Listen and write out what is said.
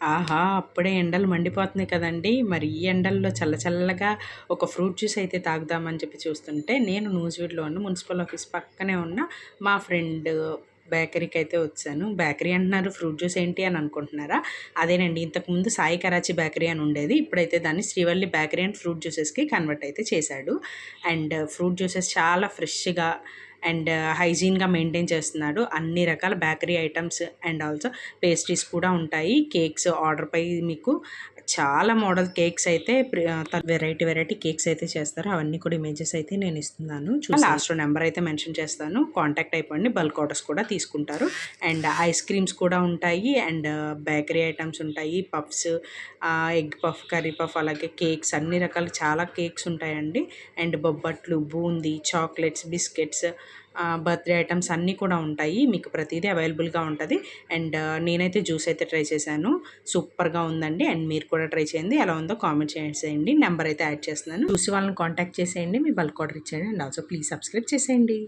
ఆహా! అప్పుడే ఎండలు మండిపోతున్నాయి కదండీ! మరి ఈ ఎండల్లో చల్లగా ఒక ఫ్రూట్ జ్యూస్ అయితే తాగుదామని చెప్పి చూస్తుంటే, నేను నూజివీడులో మున్సిపల్ ఆఫీస్ పక్కనే ఉన్న మా ఫ్రెండ్ బేకరీకైతే వచ్చాను. బేకరీ అంటున్నారు, ఫ్రూట్ జ్యూస్ ఏంటి అని అనుకుంటున్నారా? అదేనండి, ఇంతకుముందు సాయి కరాచీ బేకరీ అని ఉండేది. ఇప్పుడైతే దాన్ని శ్రీవల్లి బేకరీ అండ్ ఫ్రూట్ జ్యూసెస్‌కి కన్వర్ట్ అయితే చేశాడు. అండ్ ఫ్రూట్ జ్యూసెస్ చాలా ఫ్రెష్‌గా అండ్ హైజీన్‌గా మెయింటైన్ చేస్తున్నాడు. అన్ని రకాల bakery items and also pastries కూడా ఉంటాయి. కేక్స్ ఆర్డర్‌పై మీకు చాలా మోడల్ కేక్స్ అయితే వెరైటీ కేక్స్ అయితే చేస్తారు. అవన్నీ కూడా ఇమేజెస్ అయితే నేను ఇస్తున్నాను. లాస్ట్‌లో నెంబర్ అయితే మెన్షన్ చేస్తాను. కాంటాక్ట్ అయిపోండి. బల్క్ ఆర్డర్స్ కూడా తీసుకుంటారు. అండ్ ఐస్ క్రీమ్స్ కూడా ఉంటాయి. అండ్ బేకరీ ఐటెమ్స్ ఉంటాయి. Puffs, egg puff, curry puff, అలాగే కేక్స్, అన్ని రకాల చాలా కేక్స్ ఉంటాయండి. And bobbatlu, boondi, chocolates, biscuits, birthday items అన్నీ కూడా ఉంటాయి. మీకు ప్రతీదీ అవైలబుల్‌గా ఉంటది. అండ్ నేనైతే జ్యూస్ అయితే ట్రై చేశాను. సూపర్‌గా ఉందండి. అండ్ మీరు కూడా ట్రై చేయండి. ఎలా ఉందో కామెంట్ చేసేయండి. నెంబర్ అయితే యాడ్ చేస్తున్నాను. చూసి వాళ్ళని కాంటాక్ట్ చేసేయండి. మీ బల్క్ ఆర్డర్ ఇచ్చేయండి. అండ్ ఆల్సో ప్లీజ్ సబ్స్క్రైబ్ చేసేయండి.